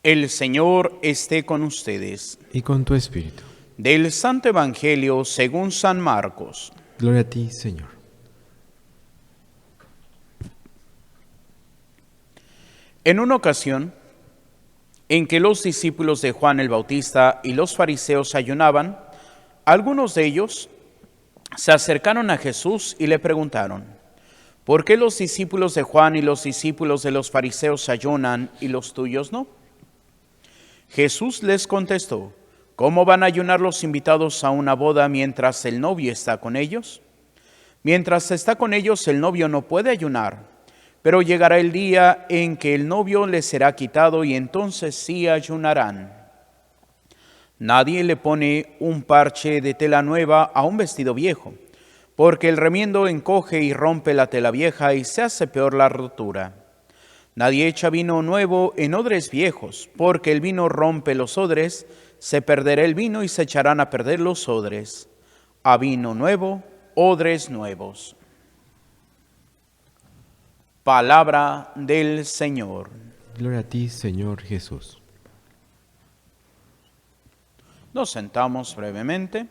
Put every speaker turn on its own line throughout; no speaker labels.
El Señor esté con ustedes.
Y con tu espíritu.
Del Santo Evangelio según San Marcos.
Gloria a ti, Señor.
En una ocasión, en que los discípulos de Juan el Bautista y los fariseos ayunaban, algunos de ellos se acercaron a Jesús y le preguntaron: ¿por qué los discípulos de Juan y los discípulos de los fariseos ayunan y los tuyos no? Jesús les contestó: ¿cómo van a ayunar los invitados a una boda mientras el novio está con ellos? Mientras está con ellos, el novio no puede ayunar, pero llegará el día en que el novio les será quitado y entonces sí ayunarán. Nadie le pone un parche de tela nueva a un vestido viejo, porque el remiendo encoge y rompe la tela vieja y se hace peor la rotura. Nadie echa vino nuevo en odres viejos, porque el vino rompe los odres, se perderá el vino y se echarán a perder los odres. A vino nuevo, odres nuevos. Palabra del Señor.
Gloria a ti, Señor Jesús.
Nos sentamos brevemente.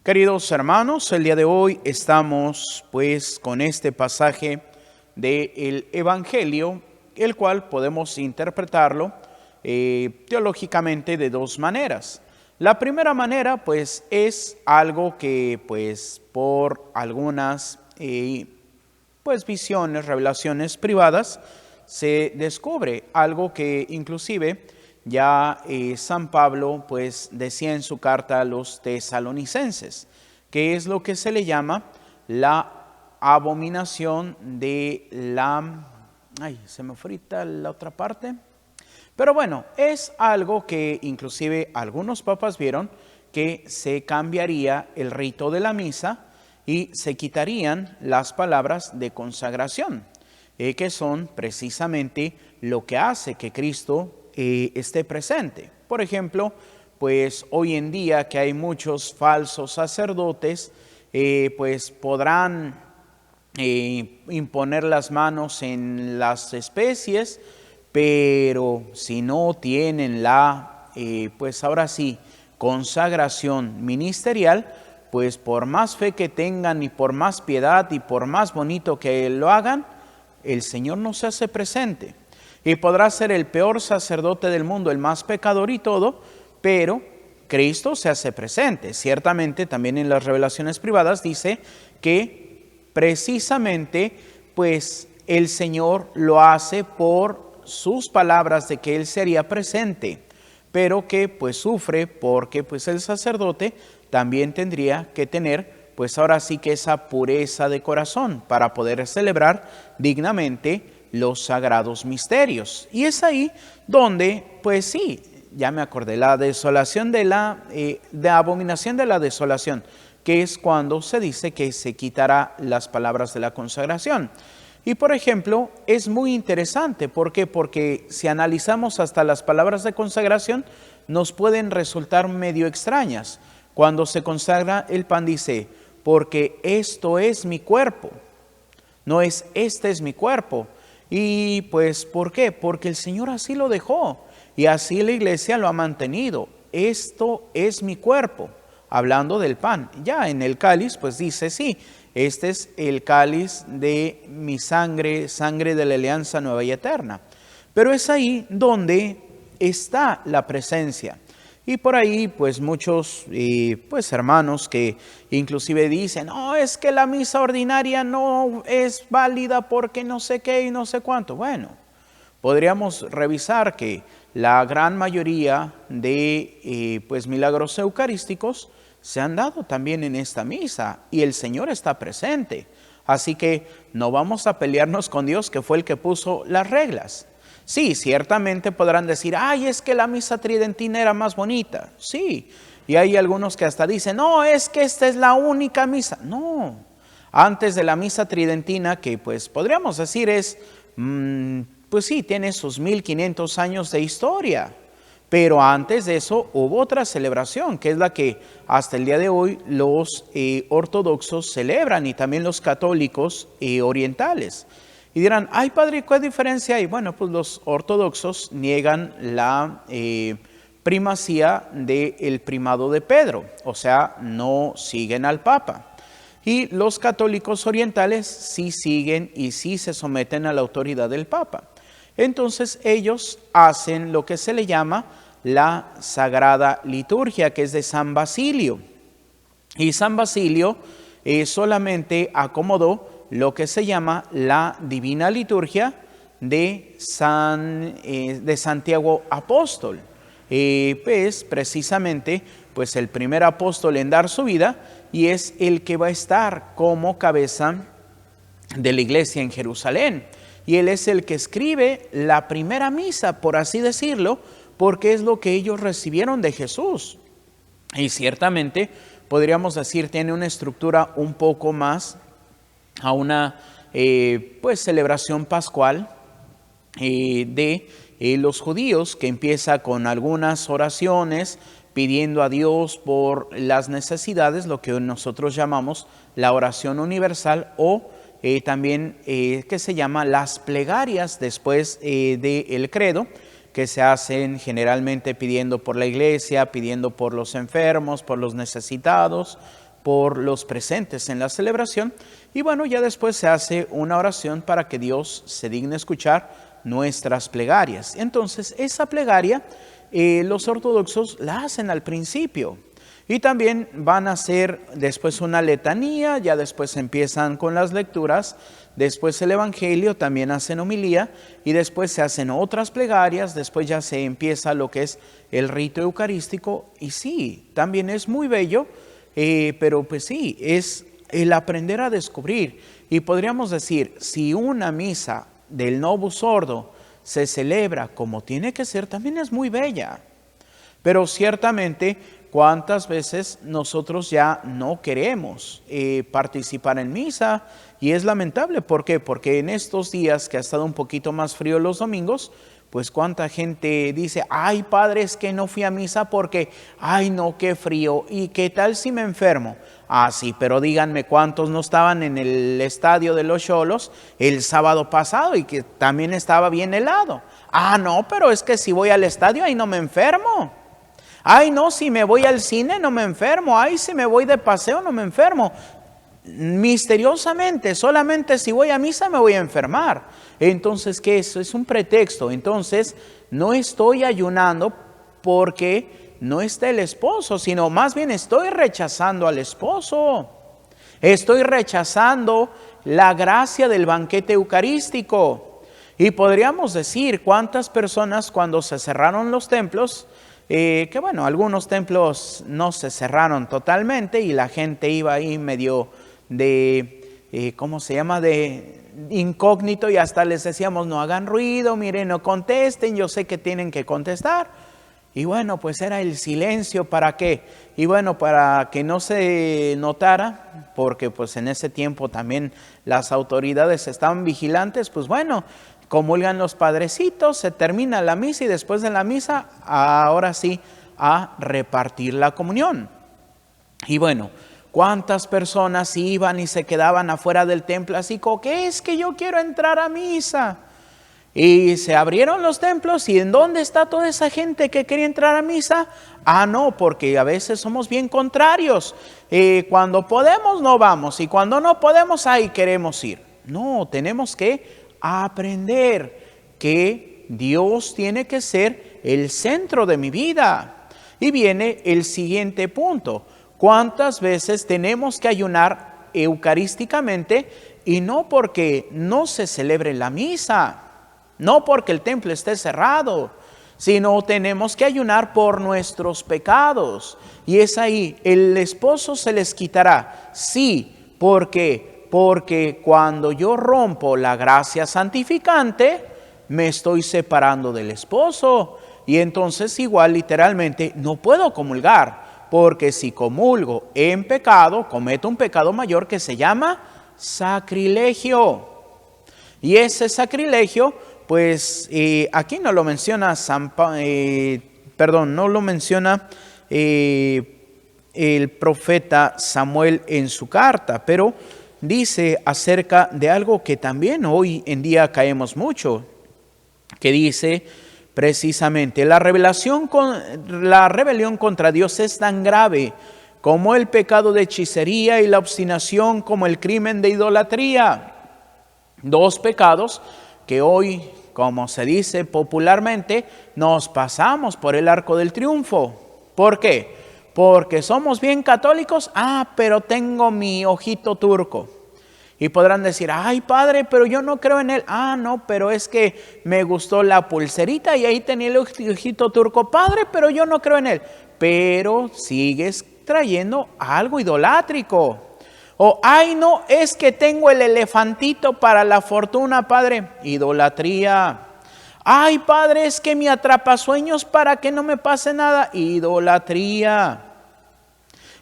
Queridos hermanos, el día de hoy estamos pues con este pasaje del Evangelio, el cual podemos interpretarlo teológicamente de dos maneras. La primera manera pues es algo que pues por algunas pues visiones, revelaciones privadas se descubre, algo que inclusive ya San Pablo pues decía en su carta a los tesalonicenses, que es lo que se le llama la abominación de la... Ay, se me frita la otra parte. Pero bueno, es algo que inclusive algunos papas vieron que se cambiaría el rito de la misa y se quitarían las palabras de consagración, que son precisamente lo que hace que Cristo esté presente. Por ejemplo, pues hoy en día que hay muchos falsos sacerdotes, pues podrán imponer las manos en las especies, pero si no tienen la, pues ahora sí, consagración ministerial, pues por más fe que tengan y por más piedad y por más bonito que lo hagan, el Señor no se hace presente. Y podrá ser el peor sacerdote del mundo, el más pecador y todo, pero Cristo se hace presente. Ciertamente también en las revelaciones privadas dice que precisamente pues el Señor lo hace por sus palabras de que Él sería presente, pero que pues sufre porque pues el sacerdote también tendría que tener pues ahora sí que esa pureza de corazón para poder celebrar dignamente los sagrados misterios. Y es ahí donde, pues sí, ya me acordé, la desolación de la abominación de la desolación, que es cuando se dice que se quitará las palabras de la consagración. Y por ejemplo, es muy interesante, ¿por qué? Porque si analizamos hasta las palabras de consagración, nos pueden resultar medio extrañas. Cuando se consagra el pan dice: porque esto es mi cuerpo, no es este es mi cuerpo. Y pues, ¿por qué? Porque el Señor así lo dejó y así la iglesia lo ha mantenido. Esto es mi cuerpo, hablando del pan. Ya en el cáliz, pues dice, sí, este es el cáliz de mi sangre, sangre de la alianza nueva y eterna. Pero es ahí donde está la presencia. Y por ahí, pues muchos pues hermanos que inclusive dicen: no, es que la misa ordinaria no es válida porque no sé qué y no sé cuánto. Bueno, podríamos revisar que la gran mayoría de pues milagros eucarísticos se han dado también en esta misa y el Señor está presente. Así que no vamos a pelearnos con Dios, que fue el que puso las reglas. Sí, ciertamente podrán decir: ay, es que la misa tridentina era más bonita. Sí, y hay algunos que hasta dicen: no, es que esta es la única misa. No, antes de la misa tridentina, que pues podríamos decir es, pues sí, tiene sus 1500 años de historia. Pero antes de eso hubo otra celebración, que es la que hasta el día de hoy los ortodoxos celebran y también los católicos orientales, Y dirán, ay padre, ¿qué diferencia hay? Bueno, pues los ortodoxos niegan la primacía del primado de Pedro, o sea, no siguen al Papa. Y los católicos orientales sí siguen y sí se someten a la autoridad del Papa. Entonces ellos hacen lo que se le llama la Sagrada Liturgia, que es de San Basilio. Y San Basilio solamente acomodó lo que se llama la Divina Liturgia de Santiago Apóstol. Pues precisamente pues el primer apóstol en dar su vida y es el que va a estar como cabeza de la iglesia en Jerusalén. Y él es el que escribe la primera misa, por así decirlo, porque es lo que ellos recibieron de Jesús. Y ciertamente podríamos decir tiene una estructura un poco más a una pues celebración pascual de los judíos, que empieza con algunas oraciones pidiendo a Dios por las necesidades, lo que nosotros llamamos la oración universal o también que se llama las plegarias después del credo, que se hacen generalmente pidiendo por la iglesia, pidiendo por los enfermos, por los necesitados, por los presentes en la celebración. Y bueno, ya después se hace una oración para que Dios se digne escuchar nuestras plegarias. Entonces, esa plegaria los ortodoxos la hacen al principio. Y también van a hacer después una letanía, ya después empiezan con las lecturas, después el evangelio, también hacen homilía y después se hacen otras plegarias, después ya se empieza lo que es el rito eucarístico y sí, también es muy bello, pero pues sí, es el aprender a descubrir. Y podríamos decir, si una misa del Novus Ordo se celebra como tiene que ser, también es muy bella, pero ciertamente ¿cuántas veces nosotros ya no queremos participar en misa? Y es lamentable, ¿por qué? Porque en estos días que ha estado un poquito más frío los domingos, pues cuánta gente dice, ay padre, es que no fui a misa porque, ay no, qué frío, ¿y qué tal si me enfermo? Ah, sí, pero díganme cuántos no estaban en el estadio de los Xolos el sábado pasado y que también estaba bien helado. Ah, no, pero es que si voy al estadio ahí no me enfermo. Ay, no, si me voy al cine no me enfermo. Ay, si me voy de paseo no me enfermo. Misteriosamente, solamente si voy a misa me voy a enfermar. Entonces, ¿qué es? Es un pretexto. Entonces, no estoy ayunando porque no está el esposo, sino más bien estoy rechazando al esposo. Estoy rechazando la gracia del banquete eucarístico. Y podríamos decir cuántas personas cuando se cerraron los templos, que bueno, algunos templos no se cerraron totalmente y la gente iba ahí medio de, ¿cómo se llama? De incógnito y hasta les decíamos no hagan ruido, miren, no contesten, yo sé que tienen que contestar. Y bueno, pues era el silencio, ¿para qué? Y bueno, para que no se notara, porque pues en ese tiempo también las autoridades estaban vigilantes, pues bueno, comulgan los padrecitos, se termina la misa y después de la misa, ahora sí, a repartir la comunión. Y bueno, ¿cuántas personas iban y se quedaban afuera del templo así como que es que yo quiero entrar a misa? Y se abrieron los templos y ¿en dónde está toda esa gente que quería entrar a misa? Ah, no, porque a veces somos bien contrarios. Cuando podemos no vamos y cuando no podemos ahí queremos ir. No, tenemos que aprender que Dios tiene que ser el centro de mi vida. Y viene el siguiente punto. ¿Cuántas veces tenemos que ayunar eucarísticamente y no porque no se celebre la misa? No porque el templo esté cerrado, sino tenemos que ayunar por nuestros pecados. Y es ahí, el esposo se les quitará. Sí, porque cuando yo rompo la gracia santificante, me estoy separando del esposo. Y entonces igual literalmente no puedo comulgar, porque si comulgo en pecado, cometo un pecado mayor que se llama sacrilegio. Y ese sacrilegio, pues aquí no lo menciona no lo menciona el profeta Samuel en su carta, pero dice acerca de algo que también hoy en día caemos mucho, que dice precisamente, la rebelión contra Dios es tan grave como el pecado de hechicería y la obstinación como el crimen de idolatría. Dos pecados que hoy, como se dice popularmente, nos pasamos por el arco del triunfo. ¿Por qué? Porque somos bien católicos, pero tengo mi ojito turco. Y podrán decir, ay padre, pero yo no creo en él. No, pero es que me gustó la pulserita y ahí tenía el ojito turco. Padre, pero yo no creo en él. Pero sigues trayendo algo idolátrico. O, ay no, es que tengo el elefantito para la fortuna, padre. Idolatría. Ay padre, es que mi atrapasueños para que no me pase nada. Idolatría.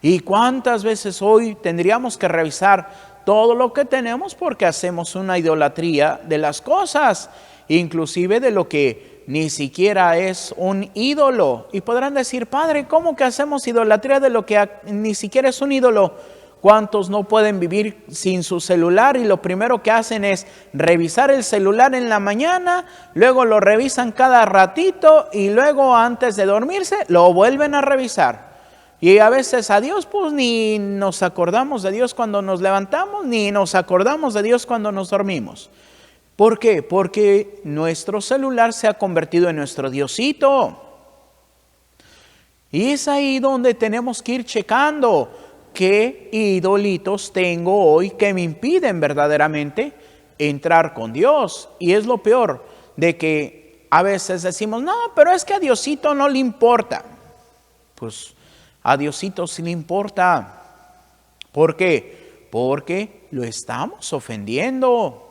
¿Y cuántas veces hoy tendríamos que revisar todo lo que tenemos porque hacemos una idolatría de las cosas, inclusive de lo que ni siquiera es un ídolo? Y podrán decir, padre, ¿cómo que hacemos idolatría de lo que ni siquiera es un ídolo? ¿Cuántos no pueden vivir sin su celular y lo primero que hacen es revisar el celular en la mañana, luego lo revisan cada ratito y luego antes de dormirse lo vuelven a revisar? Y a veces a Dios pues ni nos acordamos de Dios cuando nos levantamos, ni nos acordamos de Dios cuando nos dormimos. ¿Por qué? Porque nuestro celular se ha convertido en nuestro Diosito. Y es ahí donde tenemos que ir checando qué idolitos tengo hoy que me impiden verdaderamente entrar con Dios. Y es lo peor, de que a veces decimos, no, pero es que a Diosito no le importa. Pues a Diosito sí le importa. ¿Por qué? Porque lo estamos ofendiendo.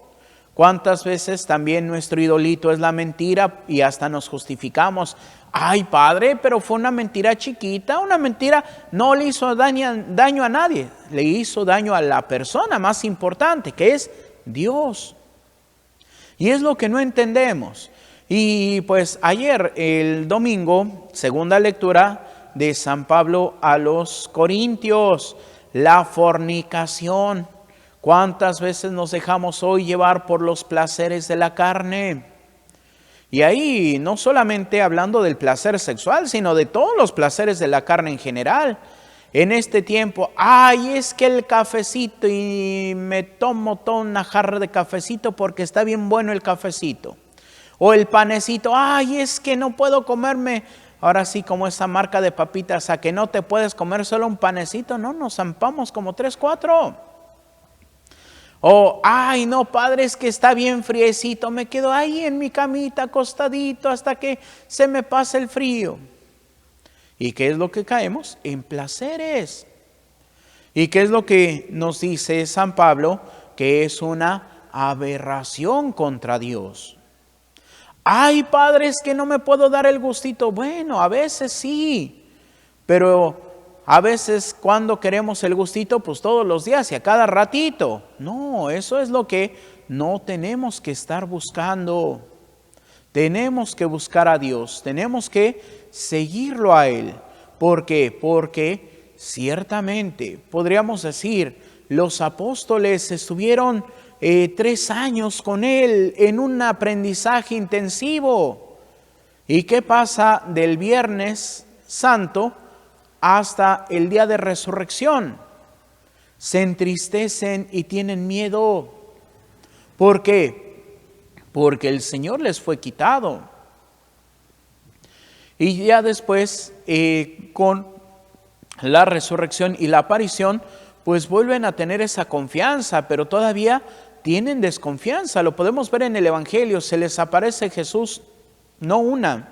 ¿Cuántas veces también nuestro idolito es la mentira y hasta nos justificamos? Ay, padre, pero fue una mentira chiquita, una mentira no le hizo daño a nadie, le hizo daño a la persona más importante, que es Dios. Y es lo que no entendemos. Y pues ayer, el domingo, segunda lectura de San Pablo a los Corintios, la fornicación. ¿Cuántas veces nos dejamos hoy llevar por los placeres de la carne? Y ahí no solamente hablando del placer sexual, sino de todos los placeres de la carne en general. En este tiempo, ay, es que el cafecito y me tomo toda una jarra de cafecito porque está bien bueno el cafecito. O el panecito, ay, es que no puedo comerme, ahora sí como esa marca de papitas, a que no te puedes comer solo un panecito, no, nos zampamos como 3, 4. O, ay, no, padre, es que está bien friecito, me quedo ahí en mi camita acostadito hasta que se me pase el frío. ¿Y qué es lo que caemos? En placeres. ¿Y qué es lo que nos dice San Pablo? Que es una aberración contra Dios. Ay, padre, es que no me puedo dar el gustito. Bueno, a veces sí, pero a veces cuando queremos el gustito, pues todos los días y a cada ratito. No, eso es lo que no tenemos que estar buscando. Tenemos que buscar a Dios, tenemos que seguirlo a Él. ¿Por qué? Porque ciertamente podríamos decir, los apóstoles estuvieron 3 años con Él en un aprendizaje intensivo. ¿Y qué pasa del Viernes Santo hasta el día de resurrección? Se entristecen y tienen miedo. ¿Por qué? Porque el Señor les fue quitado. Y ya después, con la resurrección y la aparición, pues vuelven a tener esa confianza, pero todavía tienen desconfianza. Lo podemos ver en el Evangelio, se les aparece Jesús, no una,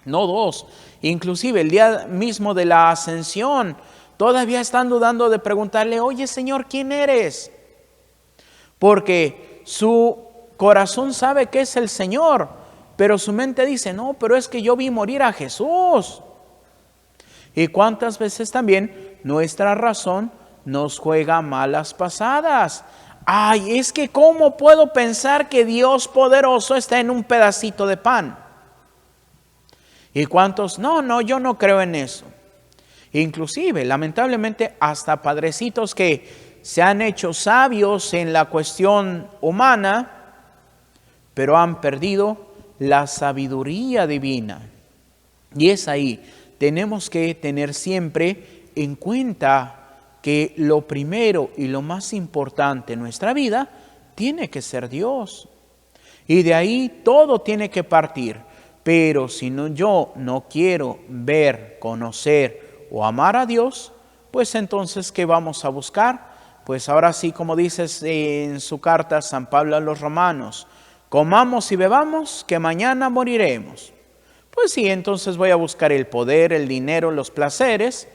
no 2, inclusive el día mismo de la ascensión, todavía están dudando de preguntarle, oye Señor, ¿quién eres? Porque su corazón sabe que es el Señor, pero su mente dice, no, pero es que yo vi morir a Jesús. Y cuántas veces también nuestra razón nos juega malas pasadas. Ay, es que ¿cómo puedo pensar que Dios poderoso está en un pedacito de pan? ¿Y cuántos? No, yo no creo en eso. Inclusive, lamentablemente, hasta padrecitos que se han hecho sabios en la cuestión humana, pero han perdido la sabiduría divina. Y es ahí, tenemos que tener siempre en cuenta que lo primero y lo más importante en nuestra vida tiene que ser Dios. Y de ahí todo tiene que partir. Pero si no, yo no quiero ver, conocer o amar a Dios, pues entonces, ¿qué vamos a buscar? Pues ahora sí, como dices en su carta San Pablo a los Romanos, comamos y bebamos, que mañana moriremos. Pues sí, entonces voy a buscar el poder, el dinero, los placeres.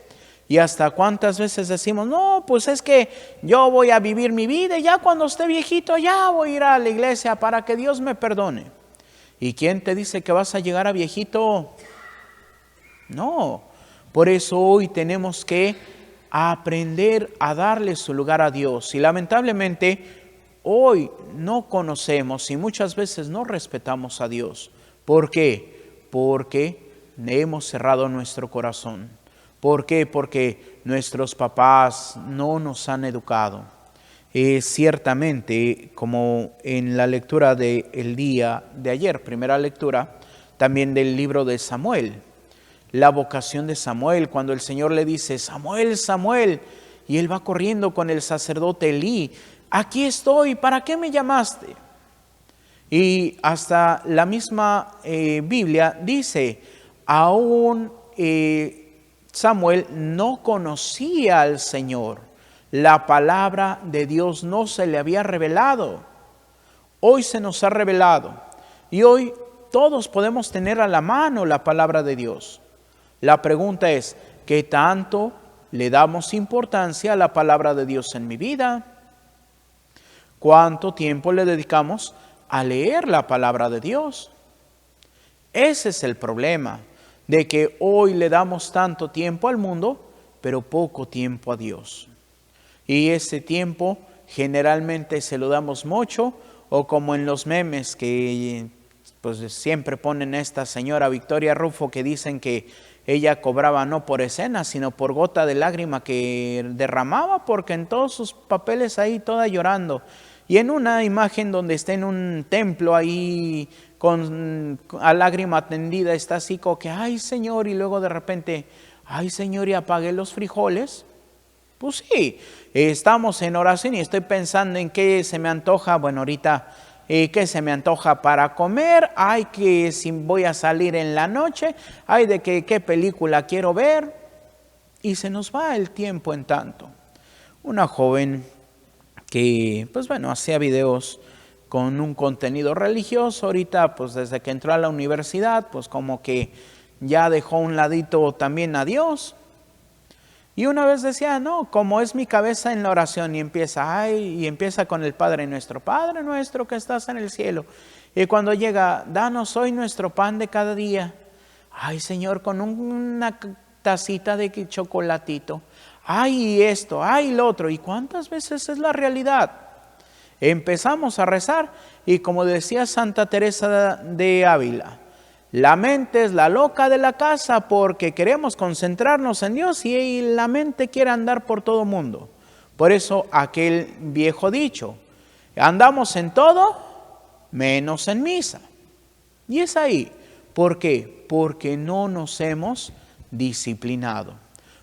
Y hasta cuántas veces decimos, no, pues es que yo voy a vivir mi vida y ya cuando esté viejito ya voy a ir a la iglesia para que Dios me perdone. ¿Y quién te dice que vas a llegar a viejito? No, por eso hoy tenemos que aprender a darle su lugar a Dios. Y lamentablemente hoy no conocemos y muchas veces no respetamos a Dios. ¿Por qué? Porque hemos cerrado nuestro corazón. ¿Por qué? Porque nuestros papás no nos han educado. Ciertamente, como en la lectura del día de ayer, primera lectura, también del libro de Samuel, la vocación de Samuel, cuando el Señor le dice, Samuel, Samuel, y él va corriendo con el sacerdote Elí, aquí estoy, ¿para qué me llamaste? Y hasta la misma Biblia dice, aún Samuel no conocía al Señor, la palabra de Dios no se le había revelado. Hoy se nos ha revelado y hoy todos podemos tener a la mano la palabra de Dios. La pregunta es, ¿qué tanto le damos importancia a la palabra de Dios en mi vida? ¿Cuánto tiempo le dedicamos a leer la palabra de Dios? Ese es el problema, de que hoy le damos tanto tiempo al mundo, pero poco tiempo a Dios. Y ese tiempo generalmente se lo damos mucho, o como en los memes que pues siempre ponen a esta señora Victoria Rufo, que dicen que ella cobraba no por escena, sino por gota de lágrima que derramaba, porque en todos sus papeles ahí toda llorando. Y en una imagen donde está en un templo ahí con a lágrima tendida, está así como que, ay Señor, y luego de repente, ay Señor, y apagué los frijoles. Pues sí, estamos en oración y estoy pensando en qué se me antoja, bueno ahorita, qué se me antoja para comer, ay que si voy a salir en la noche, ay de que qué película quiero ver, y se nos va el tiempo en tanto. Una joven que pues bueno, hacía videos con un contenido religioso, ahorita pues desde que entró a la universidad, pues como que ya dejó a un ladito también a Dios. Y una vez decía, no, como es mi cabeza en la oración, y empieza con el Padre nuestro que estás en el cielo. Y cuando llega, danos hoy nuestro pan de cada día. Ay Señor, con una tacita de chocolatito. Ay esto, ay lo otro. ¿Y cuántas veces es la realidad? Empezamos a rezar y como decía Santa Teresa de Ávila, la mente es la loca de la casa porque queremos concentrarnos en Dios y la mente quiere andar por todo mundo. Por eso aquel viejo dicho, andamos en todo menos en misa. Y es ahí. ¿Por qué? Porque no nos hemos disciplinado.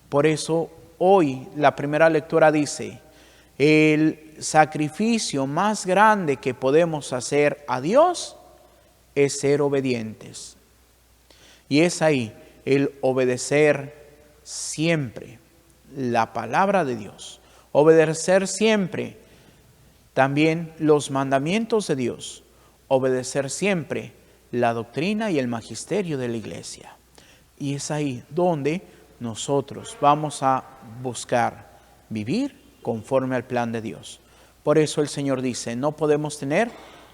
Por eso hoy la primera lectura dice, el sacrificio más grande que podemos hacer a Dios es ser obedientes. Y es ahí el obedecer siempre la palabra de Dios, obedecer siempre también los mandamientos de Dios, obedecer siempre la doctrina y el magisterio de la iglesia. Y es ahí donde nosotros vamos a buscar vivir conforme al plan de Dios. Por eso el Señor dice, no podemos tener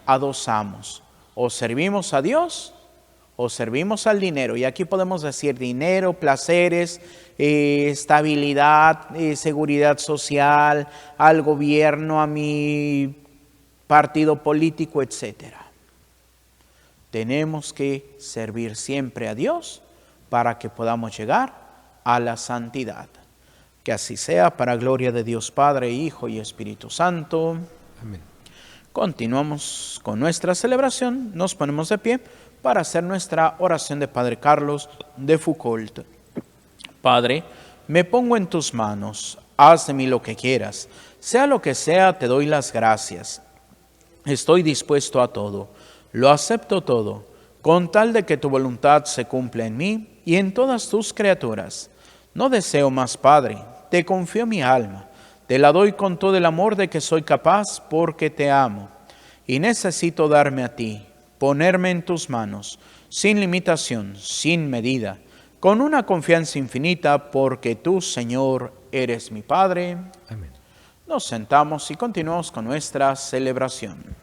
a dos amos, o servimos a Dios o servimos al dinero. Y aquí podemos decir dinero, placeres, estabilidad, seguridad social, al gobierno, a mi partido político, etc. Tenemos que servir siempre a Dios para que podamos llegar a la santidad. Que así sea, para gloria de Dios Padre, Hijo y Espíritu Santo.
Amén.
Continuamos con nuestra celebración. Nos ponemos de pie para hacer nuestra oración de Padre Carlos de Foucault. Padre, me pongo en tus manos. Haz de mí lo que quieras. Sea lo que sea, te doy las gracias. Estoy dispuesto a todo. Lo acepto todo, con tal de que tu voluntad se cumpla en mí y en todas tus criaturas. No deseo más, Padre, te confío mi alma, te la doy con todo el amor de que soy capaz porque te amo. Y necesito darme a ti, ponerme en tus manos, sin limitación, sin medida, con una confianza infinita porque tú, Señor, eres mi Padre.
Amén.
Nos sentamos y continuamos con nuestra celebración.